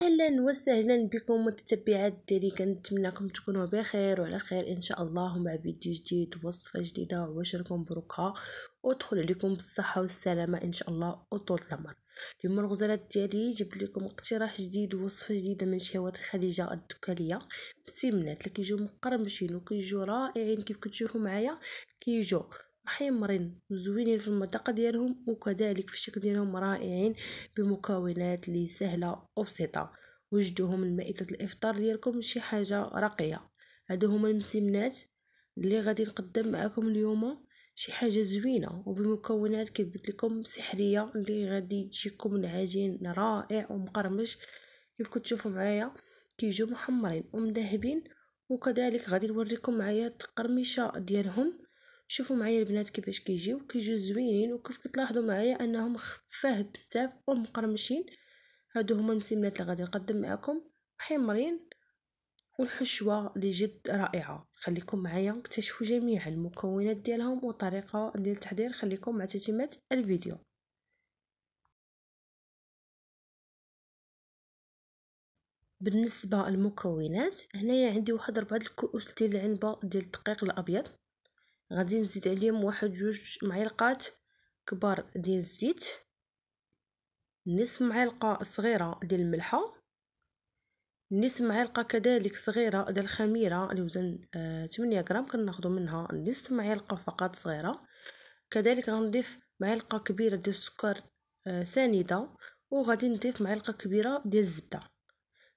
اهلا وسهلا بكم متتبعات ديالي، كنتمنىكم تكونوا بخير وعلى خير ان شاء الله مع فيديو جديد ووصفه جديده وبشركم مبروكه وادخل عليكم بالصحه والسلامه ان شاء الله وطول العمر. اليوم الغزالات ديالي جبت لكم اقتراح جديد ووصفه جديده من شهوات خديجه الدكاليه بالسمنات اللي كيجيو مقرمشين وكيجيو رائعين كيف كتشوفوا معايا. كيجيو محمرين وزوينين في المذاق ديالهم وكذلك في الشكل ديالهم رائعين بمكونات اللي سهله وبسيطه. وجدوهم من مائده الافطار ديالكم شي حاجه راقيه. هادو هما المسمنات اللي غادي نقدم معكم اليوم، شي حاجه زوينه وبمكونات كيف قلت لكم سحريه اللي غادي تجيكم العجين رائع ومقرمش كيف كتشوفوا معايا. كيجيو محمرين ومذهبين وكذلك غادي نوريكم معايا التقرمشه ديالهم. شوفوا معايا البنات كيفاش كيجيو زوينين وكيف كتلاحظوا معايا انهم خفاف بزاف ومقرمشين. هادو هما المسمنات اللي غادي نقدم معكم محمرين والحشوه اللي جد رائعه. خليكم معايا اكتشفوا جميع المكونات ديالهم وطريقه ديال التحضير. خليكم مع تتمه الفيديو. بالنسبه للمكونات، هنايا عندي واحد 4 الكؤوس ديال العنبه ديال الدقيق الابيض. غادي نزيد عليهم واحد 2 معلقات كبار ديال الزيت، نصف معلقه صغيره ديال الملحه، نصف معلقه كذلك صغيره ديال الخميره اللي وزن 8 غرام كناخذوا منها نصف معلقه فقط صغيره. كذلك غنضيف معلقه كبيره ديال السكر سنيده، وغادي نضيف معلقه كبيره ديال الزبده.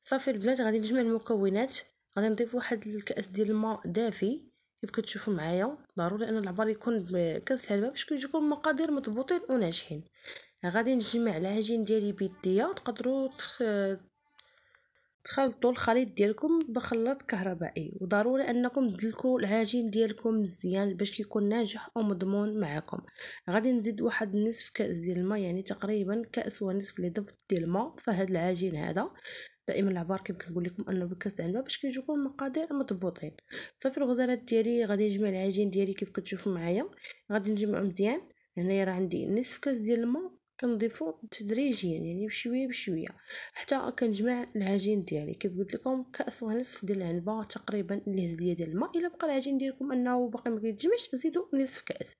صافي البنات غادي نجمع المكونات. غادي نضيف واحد الكاس ديال الماء دافي كيف كتشوفوا معايا. ضروري ان العبار يكون بكاس حلبه باش كيجيكم المقادير مضبوطين وناجحين. غادي نجمع العجين ديالي بيديا. تقدروا تخلطوا الخليط ديالكم بخلاط كهربائي، وضروري انكم تدلكوا العجين ديالكم مزيان باش كيكون ناجح ومضمون معكم. غادي نزيد واحد نصف كاس ديال الماء، يعني تقريبا كاس ونصف اللي ضفت ديال الماء فهاد العجين هذا. دائما العبار كيف كنقول لكم انه بكاس عنبه باش كيجيكم المقادير مضبوطين. صافي الغزالات ديالي غادي نجمع العجين ديالي كيف كتشوفوا معايا. غادي نجمعو مزيان. هنايا راه عندي نصف كاس ديال الماء كنضيفو تدريجيا يعني بشويه بشويه حتى كنجمع العجين ديالي. كيف قلت لكم كاس ونصف ديال العنبه تقريبا اللي هز ليا ديال الماء. الا بقى العجين ديالكم انه باقي ما كيتجمعش زيدوا نصف كاس.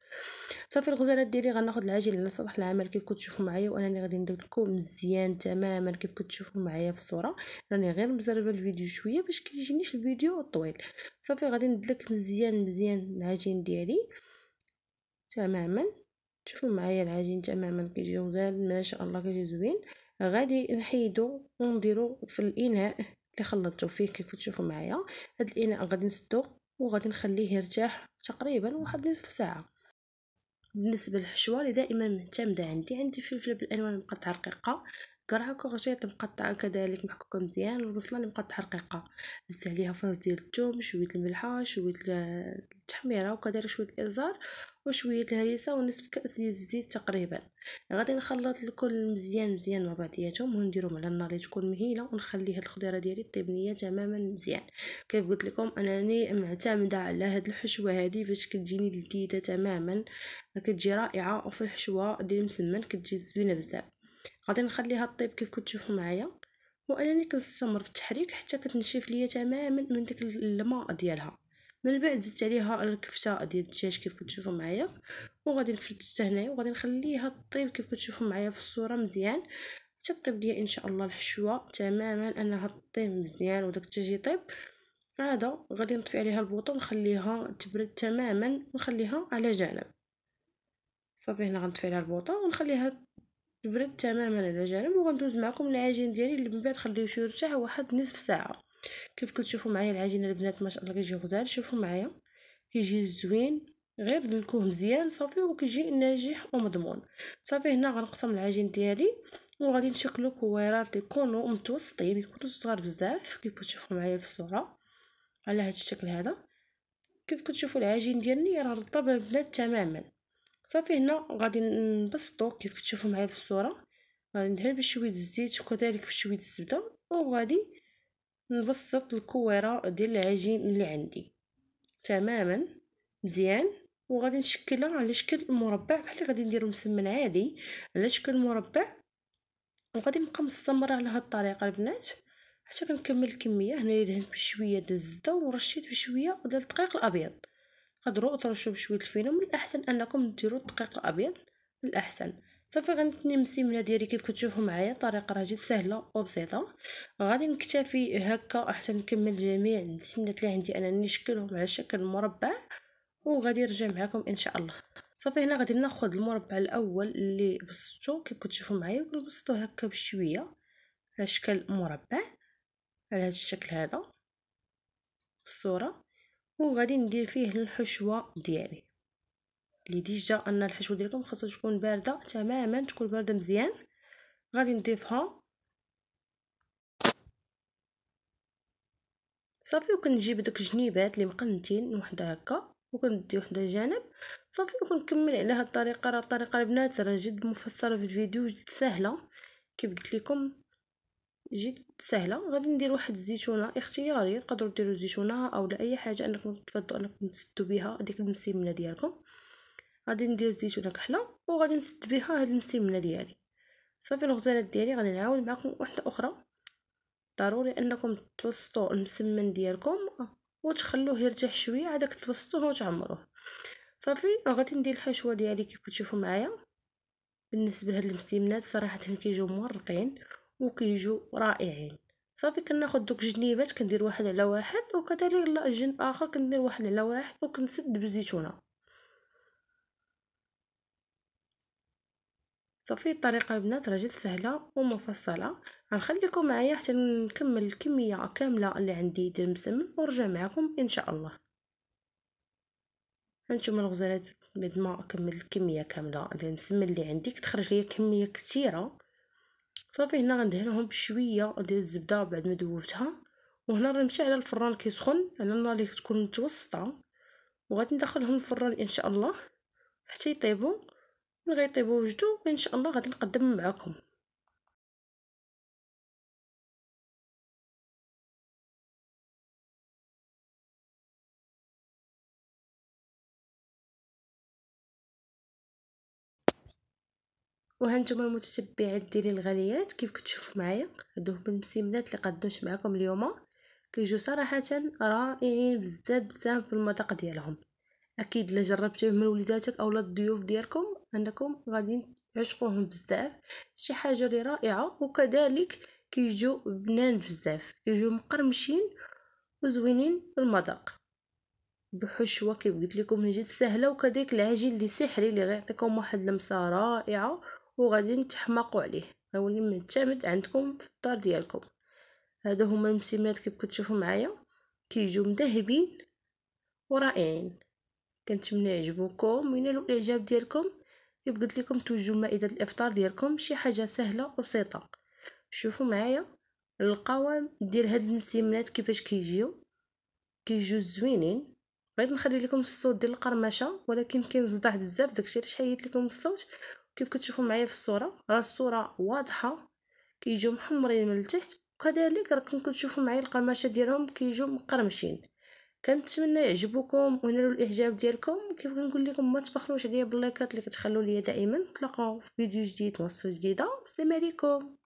صافي الغزالات ديالي غناخذ العجين على سطح العمل كيف كتشوفوا معايا، وانني غادي ندلكو مزيان تماما كيف كتشوفوا معايا في الصوره. راني غير مزربه الفيديو شويه باش كيجينيش الفيديو طويل. صافي غادي ندلك مزيان مزيان العجين ديالي تماما. شوفوا معايا العجين تماما كيجي غزال ما شاء الله كيجي زوين. غادي نحيدو ونديرو في الاناء اللي خلطته فيه كيف تشوفوا معايا. هاد الاناء غادي نسدو وغادي نخليه يرتاح تقريبا واحد نصف ساعه. بالنسبه للحشوه اللي دائما معتمده عندي فلفله بالالوان مقطعه رقيقه، قرعه كورجيط مقطعه كذلك محكوكه مزيان، والبصله اللي مقطعه رقيقه. زدت عليها فص ديال الثوم، شويه الملحه، شويه التحميره، وكذلك شويه الابزار وشويه الهريسه ونصف كاس ديال الزيت تقريبا. غادي نخلط الكل مزيان مزيان مع بعضياتهم ونديرهم على النار اللي تكون مهيله، ونخلي هاد الخضيره ديالي طيب نيه تماما مزيان. كيف قلت لكم انني معتمده على هاد الحشوه هذه باش كتجيني لذيذه تماما، كتجي رائعه. وفي الحشوه ديال المسمن كتجي زوينه بزاف. غادي نخليها طيب كيف كتشوفوا معايا، وانني كنستمر في التحريك حتى كتنشف ليا تماما من داك الماء ديالها. من بعد زدت عليها الكفته ديال الدجاج كيف كتشوفوا معايا، وغادي نفرد هنايا وغادي نخليها طيب كيف كتشوفوا معايا في الصوره مزيان حتى طيب ليا ان شاء الله الحشوه تماما انها طيب مزيان وداك الدجاج يطيب. عاده غادي نطفي عليها البوطه ونخليها تبرد تماما ونخليها على جانب. صافي هنا غنطفي عليها البوطه ونخليها تبرد تماما على جانب، وغندوز معكم العجين ديالي اللي من بعد خليوه يرتاح واحد نصف ساعه. كيف كتشوفوا معايا العجين البنات ما شاء الله كيجي غزال. شوفوا معايا كيجي زوين غير دلكوه مزيان صافي وكيجي ناجح ومضمون. صافي هنا غنقسم العجين ديالي وغادي نشكلو كويرات يكونوا متوسطين، يكونوا صغار بزاف كيف كتشوفوا معايا في الصوره على هذا الشكل هذا. كيف كتشوفوا العجين ديالي راه رطب البنات تماما. صافي هنا غادي نبسطو كيف كتشوفوا معايا في الصوره. غادي ندهن بشويه الزيت وكذلك بشويه الزبده، وغادي نبسط الكويره ديال العجين اللي عندي تماما مزيان. وغادي نشكلها على شكل مربع بحال اللي غادي نديرو مسمن عادي على شكل مربع. وغادي نبقى مستمره على هاد الطريقه البنات حتى كنكمل الكميه. هنايا دهنت بشويه ديال الزبده ورشيت بشويه ديال الدقيق الابيض. تقدروا ترشوا بشويه الفينو، من الاحسن انكم ديروا الدقيق الابيض الاحسن. صافي غنتني المسيمنه ديالي كيف كتشوفوا معايا، الطريقه راه جد سهله وبسيطه. غادي نكتفي هكا حتى نكمل جميع المسيمنات اللي عندي انا، نشكلهم على شكل مربع وغادي نرجع معكم ان شاء الله. صافي هنا غادي ناخذ المربع الاول اللي بسطته كيف كتشوفوا معايا، وكنبسطو هكا بشويه على شكل مربع على هذا الشكل هذا الصوره. وغادي ندير فيه الحشوه ديالي اللي ديجا ان الحشوه ديالكم خاصها تكون بارده تماما، تكون بارده مزيان. غادي نضيفها صافي، وكنجيب داك الجنيبات اللي مقنتين وحده هكا وكندي وحده جانب صافي، وكنكمل على هاد الطريقه. راه الطريقه البنات راه جد مفصله في الفيديو، جد سهله كيف قلت لكم، جد سهله. غادي ندير واحد الزيتونه اختياريه، تقدروا ديروا زيتونه او لا اي حاجه انكم تفضلوا انكم تسدوا بها ديك المسيمنه ديالكم. غادي ندير زيتونه كحله وغادي نسد بها هاد المسيمنه ديالي. صافي الغزالات ديالي غادي نعاود معكم واحده اخرى. ضروري انكم تبسطوا المسمن ديالكم وتخلوه يرتاح شويه، عادك تبسطوه وتعمروه. صافي غادي ندير الحشوه ديالي كيف كتشوفوا معايا. بالنسبه لهاد المسيمنات صراحه كيجيو مورقين وكيجيو رائعين. صافي كناخذ دوك الجنيبات كندير واحد على واحد، وكذلك الجنب اخر كندير واحد على واحد وكنسد بالزيتونه. صافي الطريقه البنات راه جد سهله ومفصله. غنخليكم معايا حتى نكمل الكميه كامله اللي عندي ديال المسمن ونرجع معكم ان شاء الله. هانتوما الغزالات بعد ما كملت الكميه كامله ديال المسمن اللي عندي كتخرج ليا كميه كثيره. صافي هنا غندهنهم بشويه ديال الزبده بعد ما ذوبتها، وهنا راه نمشي على الفران كيسخن على النار اللي تكون متوسطه، وغادي ندخلهم الفران ان شاء الله حتى يطيبوا. من غيطيبوا وجدوا ان شاء الله غادي نقدم معكم. وهانتوما المتتبعات ديالي الغاليات كيف كتشوفوا معايا، هادو هما المسيمنات اللي قدمت معكم اليوم. كيجيو صراحه رائعين بزاف بزاف في المذاق ديالهم. اكيد الا جربتوه من وليداتك اولا الضيوف ديالكم انكم غادي تعشقوهم بزاف. شي حاجه اللي رائعه، وكذلك كيجيو بنان بزاف، كيجيو مقرمشين وزوينين في المذاق بحشوه كيف قلت لكم جد سهله. وكذلك العجين اللي سحري اللي غيعطيكم واحد لمسه رائعه وغادي نتحمقوا عليه، غيولي معتمد عندكم في الدار ديالكم. هادو هما المسيمات كيف كتشوفوا معايا، كيجيو مذهبين ورائعين. كنتمنى يعجبوكم وينالوا الاعجاب ديالكم. كيف قلت لكم توجوا مائده الافطار ديالكم شي حاجه سهله وبسيطه. شوفوا معايا القوام ديال هاد المسيمات كيفاش كيجيو زوينين. بغيت نخلي لكم الصوت ديال القرمشه ولكن كينصدع بزاف، داكشي علاش حيدت لكم الصوت. كيف كتشوفوا معايا في الصوره راه الصوره واضحه، كيجيو محمرين من التحت، وكذلك راكم كتشوفوا معايا القرمشه ديالهم كيجيو مقرمشين. كنتمنى يعجبوكم وينالوا الاعجاب ديالكم. كيف كنقول لكم ما تبخلوش عليا باللايكات اللي كتخلوا لي دائما. نتلاقاو في فيديو جديد وصفه جديده. السلام عليكم.